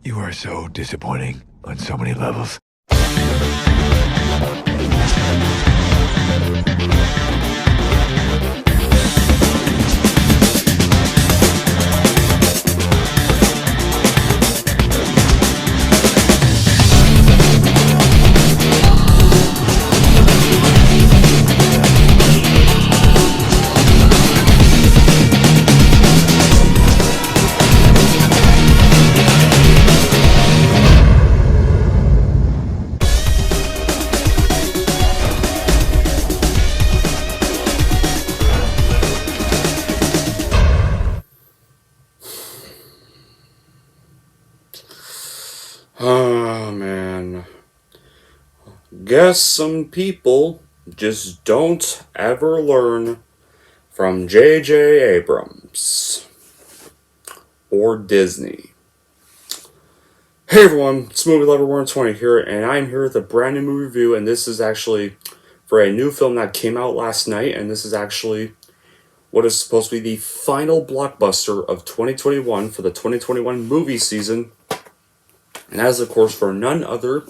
You are so disappointing on so many levels. Oh, man. Guess some people just don't ever learn from J.J. Abrams or Disney. Hey everyone, it's Movie Lover 120 here, and I'm here with a brand new movie review, and this is actually for a new film that came out last night, and this is actually what is supposed to be the final blockbuster of 2021 for the 2021 movie season, and that is of course for none other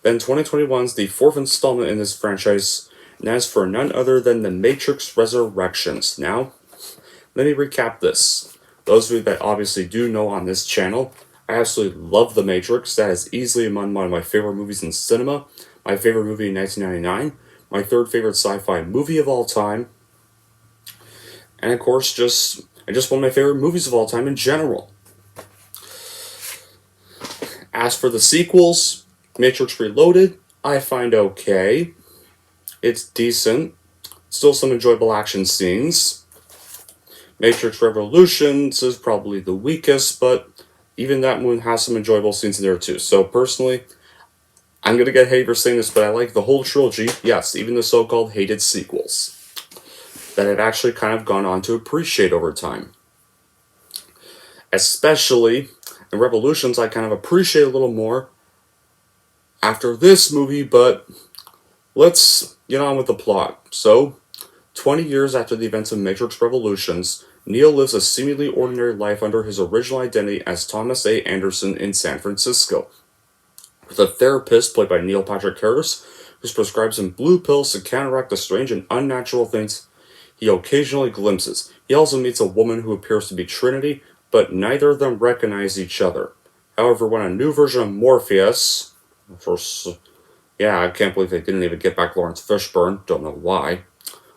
than 2021's the fourth installment in this franchise, and that is for none other than The Matrix Resurrections. Now, let me recap this. Those of you that obviously do know on this channel, I absolutely love The Matrix. That is easily among one of my favorite movies in cinema, my favorite movie in 1999, my third favorite sci-fi movie of all time, and of course just one of my favorite movies of all time in general. As for the sequels, Matrix Reloaded, I find okay. It's decent. Still some enjoyable action scenes. Matrix Revolutions is probably the weakest, but even that one has some enjoyable scenes in there too. So personally, I'm going to get hate for saying this, but I like the whole trilogy. Yes, even the so-called hated sequels that I've actually kind of gone on to appreciate over time. Especially in Revolutions, I kind of appreciate a little more after this movie, but let's get on with the plot. So, 20 years after the events of Matrix Revolutions, Neo lives a seemingly ordinary life under his original identity as Thomas A. Anderson in San Francisco, with a therapist played by Neil Patrick Harris, who prescribes him blue pills to counteract the strange and unnatural things he occasionally glimpses. He also meets a woman who appears to be Trinity, but neither of them recognize each other. However, when a new version of Morpheus, I can't believe they didn't even get back Lawrence Fishburne, don't know why,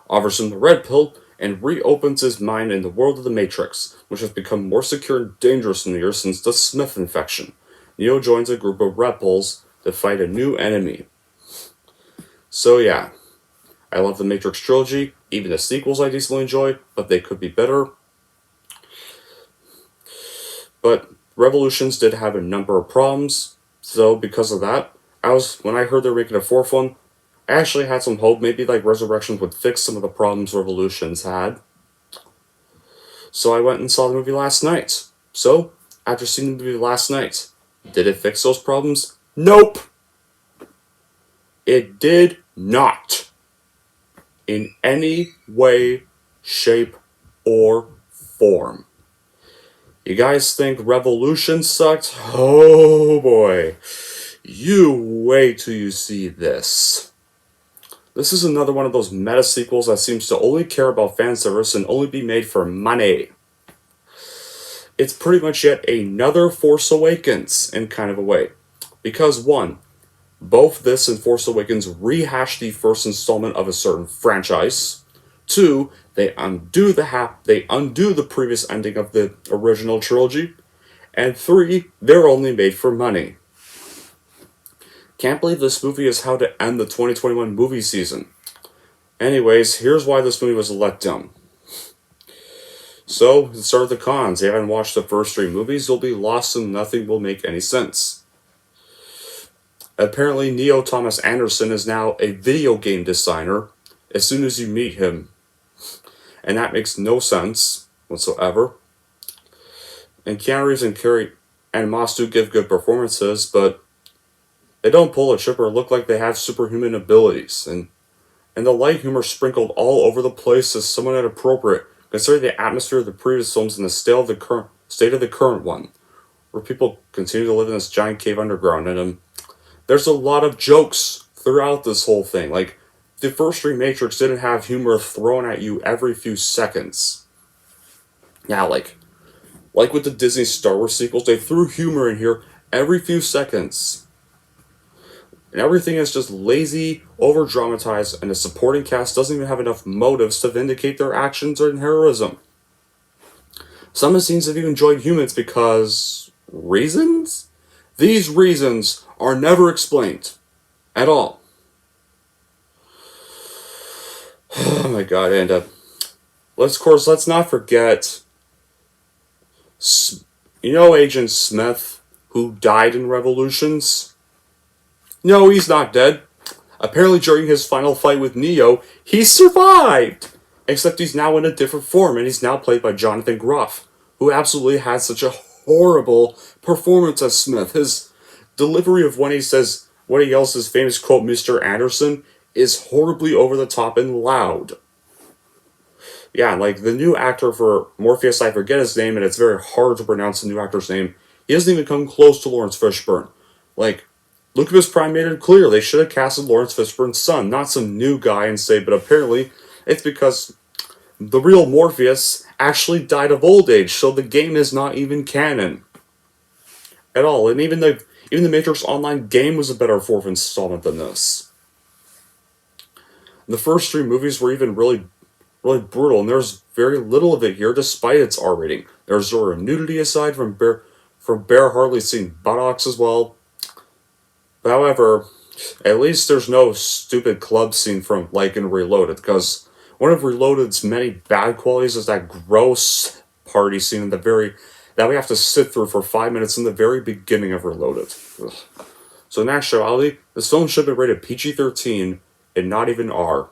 offers him the red pill and reopens his mind in the world of the Matrix, which has become more secure and dangerous in the years since the Smith infection. Neo joins a group of rebels to fight a new enemy. So yeah, I love the Matrix trilogy, even the sequels I decently enjoy, but they could be better. But Revolutions did have a number of problems, so because of that, when I heard they were making a fourth one, I actually had some hope maybe like Resurrections would fix some of the problems Revolutions had. So I went and saw the movie last night. So, after seeing the movie last night, did it fix those problems? Nope! It did not. In any way, shape, or form. You guys think Revolution sucked? Oh boy. You wait till you see this. This is another one of those meta sequels that seems to only care about fan service and only be made for money. It's pretty much yet another Force Awakens in kind of a way. Because one, both this and Force Awakens rehash the first installment of a certain franchise. Two, they undo the previous ending of the original trilogy. And three, they're only made for money. Can't believe this movie is how to end the 2021 movie season. Anyways, here's why this movie was a letdown. So, let's start with the cons. If you haven't watched the first three movies, you'll be lost and nothing will make any sense. Apparently, Neo Thomas Anderson is now a video game designer as soon as you meet him. And that makes no sense whatsoever. And Keanu Reeves and Carrie and Moss do give good performances, but they don't pull a chip or look like they have superhuman abilities. And the light humor sprinkled all over the place is somewhat inappropriate, considering the atmosphere of the previous films and the state of the current one. where people continue to live in this giant cave underground, and there's a lot of jokes throughout this whole thing. Like, the first three Matrix didn't have humor thrown at you every few seconds. Yeah, like with the Disney Star Wars sequels, they threw humor in here every few seconds. And everything is just lazy, over-dramatized, and the supporting cast doesn't even have enough motives to vindicate their actions or heroism. Some of the scenes have even joined humans because... reasons? These reasons are never explained. At all. Oh my god, and let's not forget... you know Agent Smith, who died in Revolutions? No, he's not dead. Apparently during his final fight with Neo, he survived! Except he's now in a different form, and he's now played by Jonathan Groff, who absolutely had such a horrible performance as Smith. His delivery of when he yells his famous quote, Mr. Anderson, is horribly over the top and loud. Yeah, like the new actor for Morpheus, I forget his name, and it's very hard to pronounce the new actor's name. He doesn't even come close to Lawrence Fishburne. Like, Lucas Prime made it clear they should have casted Lawrence Fishburne's son, not some new guy, and say, but apparently it's because the real Morpheus actually died of old age, so the game is not even canon at all. And even the Matrix Online game was a better fourth installment than this. The first three movies were even really brutal, and there's very little of it here, despite its R rating. There's zero nudity aside from Bear hardly seeing buttocks as well. But however, at least there's no stupid club scene from like in Reloaded, because one of Reloaded's many bad qualities is that gross party scene in that we have to sit through for 5 minutes in the very beginning of Reloaded. Ugh. So in actuality, this film should have been rated PG-13 and not even R.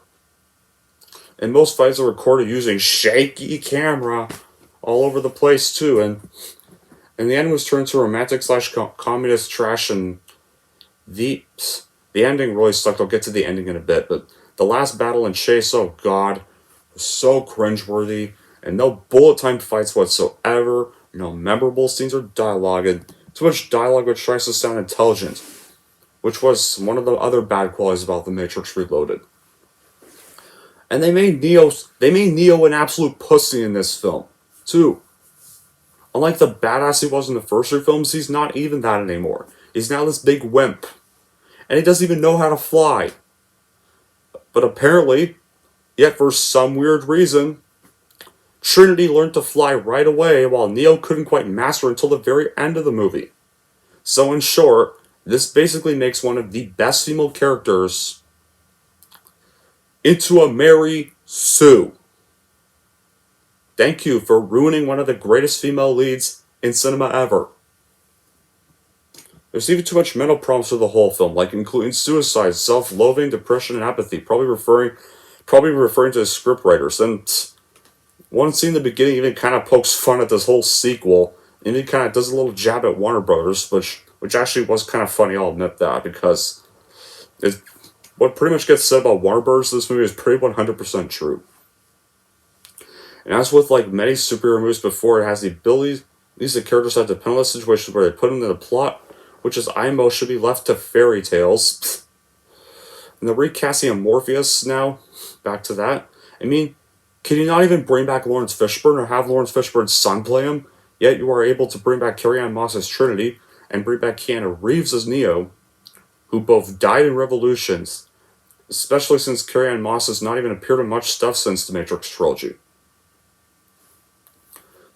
And most fights are recorded using shaky camera all over the place too, and the end was turned to romantic/communist trash, and the ending really sucked. I'll get to the ending in a bit, but the last battle and chase, oh god, was so cringeworthy, and no bullet-timed fights whatsoever, no memorable scenes or dialogue, and too much dialogue which tries to sound intelligent, which was one of the other bad qualities about The Matrix Reloaded. And they made Neo an absolute pussy in this film, too. Unlike the badass he was in the first three films, he's not even that anymore. He's now this big wimp. And he doesn't even know how to fly. But apparently, yet for some weird reason, Trinity learned to fly right away, while Neo couldn't quite master it until the very end of the movie. So in short, this basically makes one of the best female characters into a Mary Sue. Thank you for ruining one of the greatest female leads in cinema ever. There's even too much mental problems for the whole film, like including suicide, self-loathing, depression, and apathy, probably referring to the scriptwriters. And one scene in the beginning even kind of pokes fun at this whole sequel, and it kind of does a little jab at Warner Brothers, which actually was kind of funny, I'll admit that, because what pretty much gets said about Warner Bros. This movie is pretty 100% true. And as with like many superhero movies before, it has the ability, these characters have depend on the situations where they put them in the plot, which is IMO should be left to fairy tales. And the recasting of Morpheus now, back to that. I mean, can you not even bring back Lawrence Fishburne or have Lawrence Fishburne's son play him? Yet you are able to bring back Carrie-Anne Moss as Trinity and bring back Keanu Reeves as Neo, who both died in Revolutions, especially since Carrie-Anne Moss has not even appeared in much stuff since the Matrix trilogy.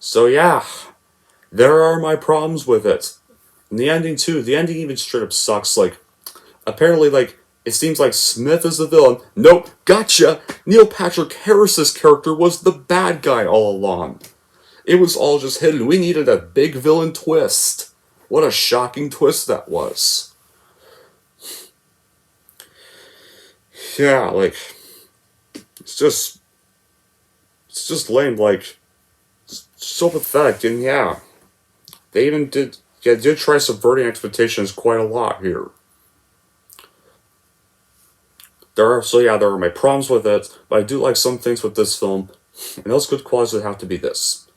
So yeah, there are my problems with it. And the ending too, the ending even straight up sucks. Like, apparently, like, it seems like Smith is the villain. Nope, gotcha! Neil Patrick Harris's character was the bad guy all along. It was all just hidden. We needed a big villain twist. What a shocking twist that was. Yeah, like, it's just lame, like, so pathetic, and yeah, they even did try subverting expectations quite a lot here. There are my problems with it, but I do like some things with this film, and those good qualities would have to be this.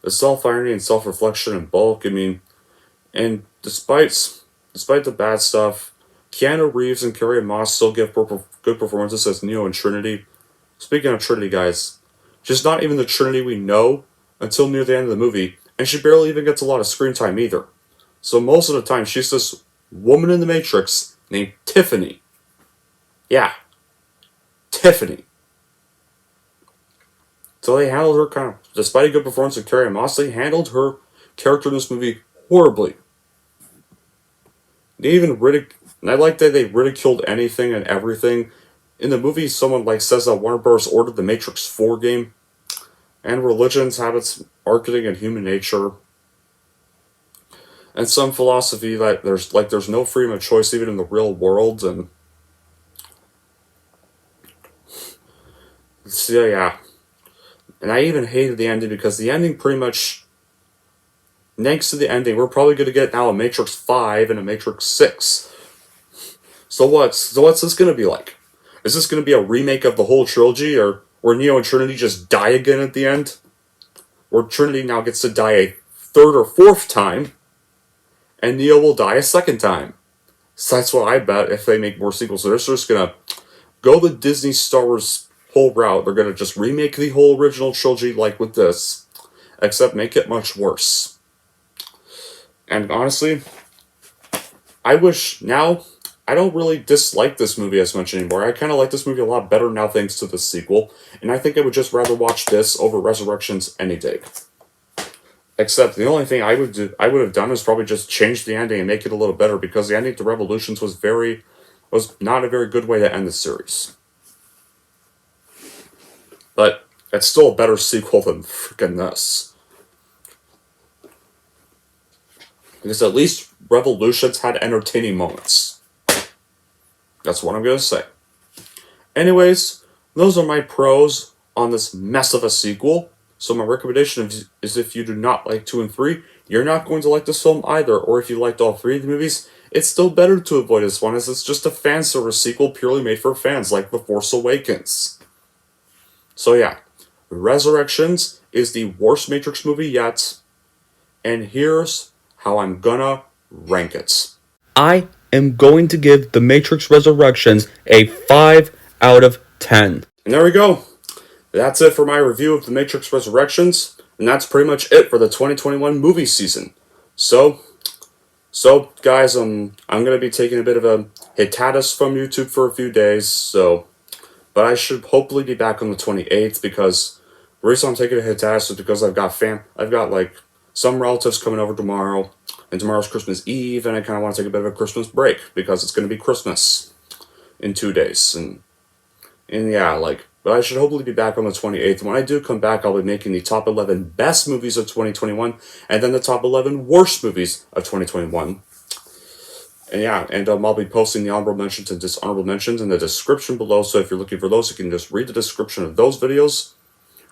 The self-irony and self-reflection in bulk, I mean, And despite the bad stuff, Keanu Reeves and Carrie Moss still give good performances as Neo and Trinity. Speaking of Trinity, guys, she's not even the Trinity we know until near the end of the movie, and she barely even gets a lot of screen time either. So most of the time, she's this woman in the Matrix named Tiffany. Yeah, Tiffany. So they handled her despite a good performance of Carrie Moss, they handled her character in this movie horribly. They even and I like that they ridiculed anything and everything. In the movie, someone says that Warner Bros. Ordered the Matrix 4 game, and religions, habits, marketing, and human nature, and some philosophy that there's no freedom of choice even in the real world, and so yeah. And I even hated the ending because the ending pretty much, thanks to the ending, we're probably going to get now a Matrix 5 and a Matrix 6. So what's this going to be like? Is this going to be a remake of the whole trilogy, or where Neo and Trinity just die again at the end? Where Trinity now gets to die a third or fourth time, and Neo will die a second time. So that's what I bet if they make more sequels. So they're just going to go the Disney Star Wars whole route. They're going to just remake the whole original trilogy like with this, except make it much worse. And honestly, I wish now, I don't really dislike this movie as much anymore. I kind of like this movie a lot better now thanks to the sequel, and I think I would just rather watch this over Resurrections any day. Except the only thing I would have done is probably just change the ending and make it a little better, because the ending to Revolutions was not a very good way to end the series. But it's still a better sequel than freaking this. Because at least Revolutions had entertaining moments. That's what I'm going to say. Anyways, those are my pros on this mess of a sequel. So my recommendation is if you do not like 2 and 3, you're not going to like this film either. Or if you liked all 3 of the movies, it's still better to avoid this one, as it's just a fan service sequel purely made for fans, like The Force Awakens. So yeah, Resurrections is the worst Matrix movie yet, and here's how I'm gonna rank it. I am going to give The Matrix Resurrections a 5 out of 10. And there we go. That's it for my review of The Matrix Resurrections, and that's pretty much it for the 2021 movie season. So guys, I'm gonna be taking a bit of a hiatus from YouTube for a few days, but I should hopefully be back on the 28th, because the reason I'm taking a hiatus is because I've got some relatives coming over tomorrow, and tomorrow's Christmas Eve, and I kind of want to take a bit of a Christmas break, because it's going to be Christmas in 2 days, and yeah, but I should hopefully be back on the 28th. When I do come back, I'll be making the top 11 best movies of 2021, and then the top 11 worst movies of 2021. And yeah, and I'll be posting the honorable mentions and dishonorable mentions in the description below, so if you're looking for those, you can just read the description of those videos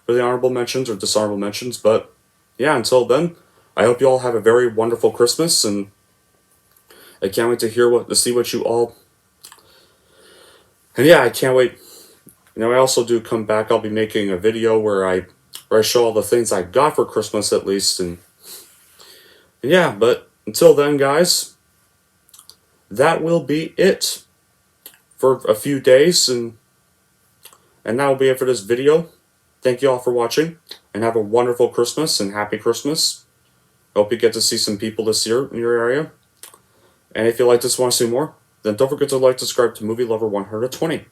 for the honorable mentions or dishonorable mentions. But yeah, until then, I hope you all have a very wonderful Christmas, and I can't wait to see what you all... And yeah, I can't wait. I also do come back, I'll be making a video where I show all the things I got for Christmas at least, and yeah, but until then, guys, that will be it for a few days, and that will be it for this video. Thank you all for watching, and have a wonderful Christmas, and happy Christmas. Hope you get to see some people this year in your area. And if you like this, want to see more, then don't forget to like, subscribe to Movie Lover 120.